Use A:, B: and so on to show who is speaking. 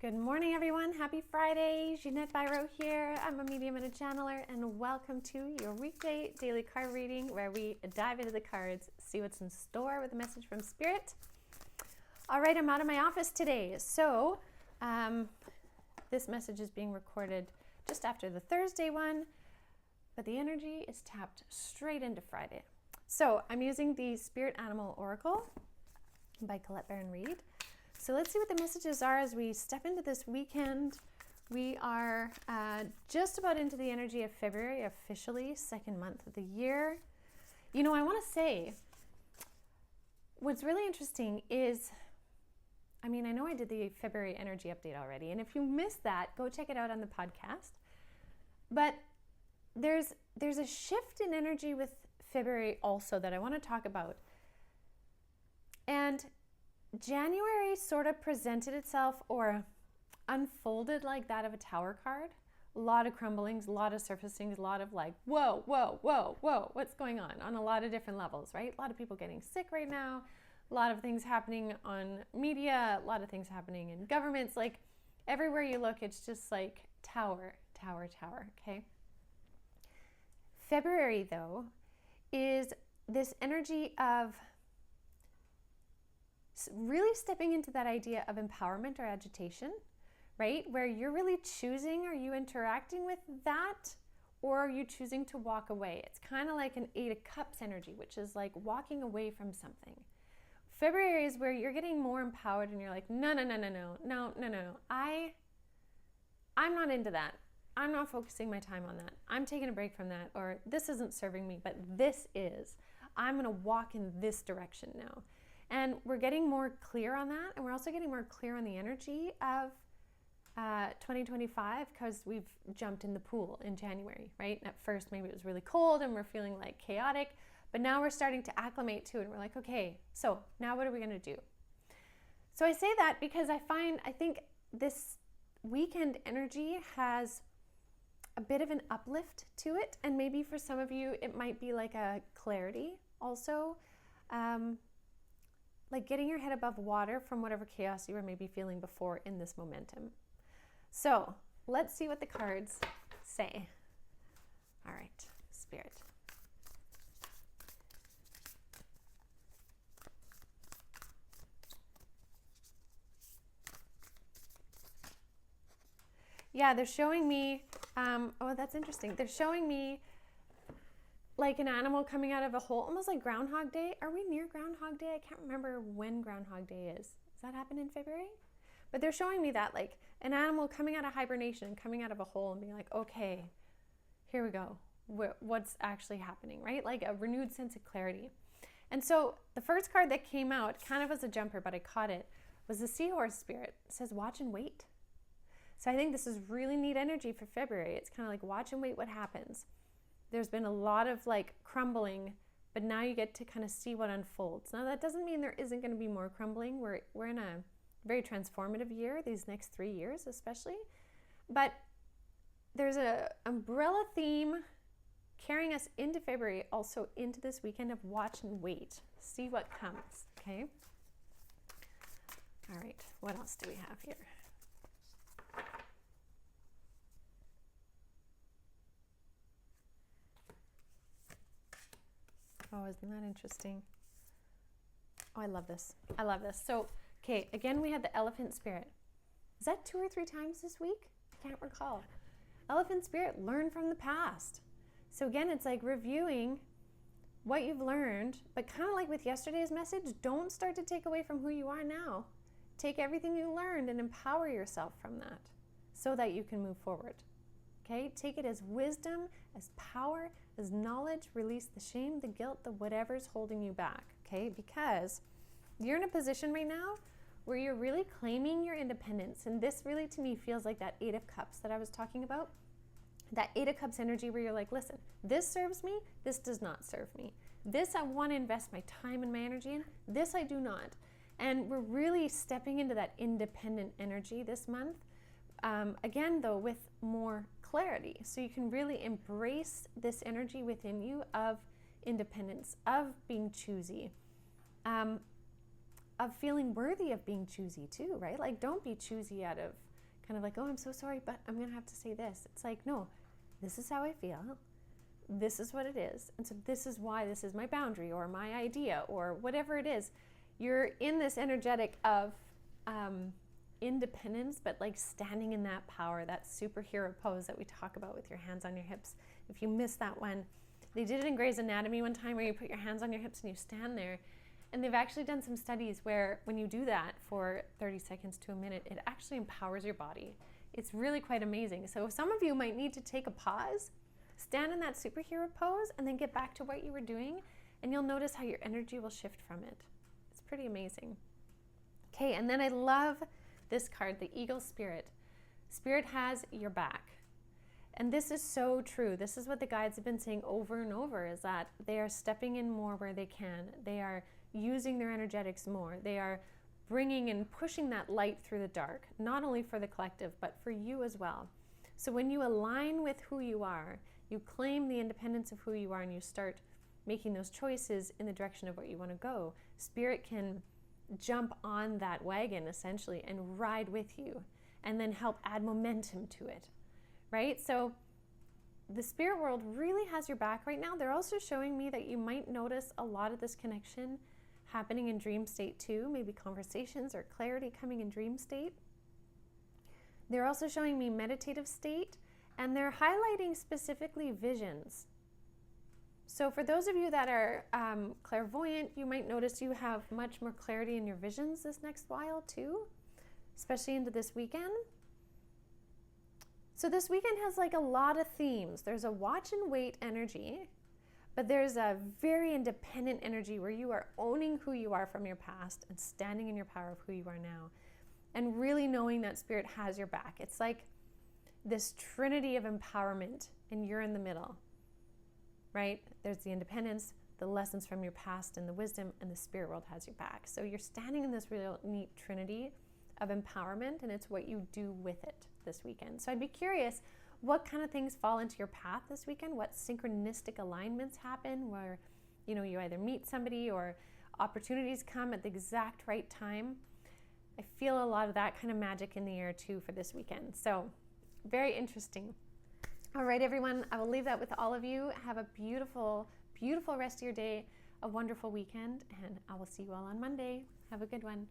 A: Good morning, everyone. Happy Friday. Jeanette Biro here. I'm a medium and a channeler, and welcome to your weekday daily card reading where we dive into the cards, see what's in store with a message from Spirit. All right, I'm out of my office today. So this message is being recorded just after the Thursday one, but the energy is tapped straight into Friday. So I'm using the Spirit Animal Oracle by Colette Baron-Reid. So let's see what the messages are as we step into this weekend. We are just about into the energy of February, officially, second month of the year. You know, I want to say, what's really interesting is, I know I did the February energy update already, and if you missed that, go check it out on the podcast. But there's a shift in energy with February also that I want to talk about. And January sort of presented itself or unfolded like that of a Tower card. A lot of crumblings, a lot of surfacings, a lot of like, whoa, whoa, whoa, whoa, what's going on a lot of different levels, right? A lot of people getting sick right now, a lot of things happening on media, a lot of things happening in governments. Like everywhere you look, it's just like tower, tower, tower, okay? February, though, is this energy of really stepping into that idea of empowerment or agitation, right? Where you're really choosing, are you interacting with that, or are you choosing to walk away? It's kind of like an Eight of Cups energy, which is like walking away from something. February is where you're getting more empowered and you're like, no. I'm not into that. I'm not focusing my time on that. I'm taking a break from that, or this isn't serving me, but this is. I'm going to walk in this direction now. And we're getting more clear on that, and we're also getting more clear on the energy of 2025 because we've jumped in the pool in January, right? At first, maybe it was really cold and we're feeling like chaotic, but now we're starting to acclimate to it, and we're like, okay, so now what are we going to do? So I say that because I think this weekend energy has a bit of an uplift to it, and maybe for some of you, it might be like a clarity also. Like getting your head above water from whatever chaos you were maybe feeling before in this momentum. So let's see what the cards say. All right, Spirit. Yeah, they're showing me, oh, that's interesting. They're showing me like an animal coming out of a hole, almost like Groundhog Day. Are we near Groundhog Day? I can't remember when Groundhog Day is. Does that happen in February? But they're showing me that, like an animal coming out of hibernation, coming out of a hole and being like, okay, here we go. What's actually happening, right? Like a renewed sense of clarity. And so the first card that came out, kind of as a jumper, but I caught it, was the Seahorse Spirit. It says, watch and wait. So I think this is really neat energy for February. It's kind of like watch and wait what happens. There's been a lot of like crumbling, but now you get to kind of see what unfolds. Now that doesn't mean there isn't going to be more crumbling. We're in a very transformative year, these next 3 years especially. But there's a umbrella theme carrying us into February, also into this weekend of watch and wait. See what comes, okay? All right, what else do we have here? Oh, isn't that interesting? Oh, I love this. I love this. So, okay, again, we had the Elephant Spirit. Is that 2 or 3 times this week? I can't recall. Elephant Spirit, learn from the past. So again, it's like reviewing what you've learned, but kind of like with yesterday's message, don't start to take away from who you are now. Take everything you learned and empower yourself from that so that you can move forward. Okay, take it as wisdom, as power, as knowledge. Release the shame, the guilt, the whatever's holding you back, okay? Because you're in a position right now where you're really claiming your independence. And this really, to me, feels like that Eight of Cups that I was talking about. That Eight of Cups energy where you're like, listen, this serves me, this does not serve me. This I want to invest my time and my energy in, this I do not. And we're really stepping into that independent energy this month. Again, though, with more clarity. So you can really embrace this energy within you of independence, of being choosy, of feeling worthy of being choosy too, right? Like, don't be choosy out of kind of like, oh, I'm so sorry, but I'm going to have to say this. It's like, no, this is how I feel. This is what it is. And so this is why this is my boundary or my idea or whatever it is. You're in this energetic of independence, but like standing in that power, that superhero pose that we talk about with your hands on your hips. If you missed that one, they did it in Grey's Anatomy one time where you put your hands on your hips and you stand there. And they've actually done some studies where when you do that for 30 seconds to a minute, it actually empowers your body. It's really quite amazing. So some of you might need to take a pause, stand in that superhero pose, and then get back to what you were doing, and you'll notice how your energy will shift from it. It's pretty amazing. Okay, and then I love this card, the Eagle Spirit. Spirit has your back. And this is so true. This is what the guides have been saying over and over, is that they are stepping in more where they can. They are using their energetics more. They are bringing and pushing that light through the dark, not only for the collective, but for you as well. So when you align with who you are, you claim the independence of who you are, and you start making those choices in the direction of what you want to go, Spirit can jump on that wagon essentially and ride with you and then help add momentum to it, right? So the spirit world really has your back right now. They're also showing me that you might notice a lot of this connection happening in dream state too, maybe conversations or clarity coming in dream state. They're also showing me meditative state, and they're highlighting specifically visions. So for those of you that are clairvoyant, you might notice you have much more clarity in your visions this next while too, especially into this weekend. So this weekend has like a lot of themes. There's a watch and wait energy, but there's a very independent energy where you are owning who you are from your past and standing in your power of who you are now, and really knowing that Spirit has your back. It's like this trinity of empowerment, and you're in the middle, right? There's the independence, the lessons from your past, and the wisdom, and the spirit world has your back. So you're standing in this real neat trinity of empowerment, and it's what you do with it this weekend. So I'd be curious, what kind of things fall into your path this weekend? What synchronistic alignments happen where, you either meet somebody or opportunities come at the exact right time? I feel a lot of that kind of magic in the air too for this weekend. So very interesting. All right, everyone, I will leave that with all of you. Have a beautiful, beautiful rest of your day, a wonderful weekend, and I will see you all on Monday. Have a good one.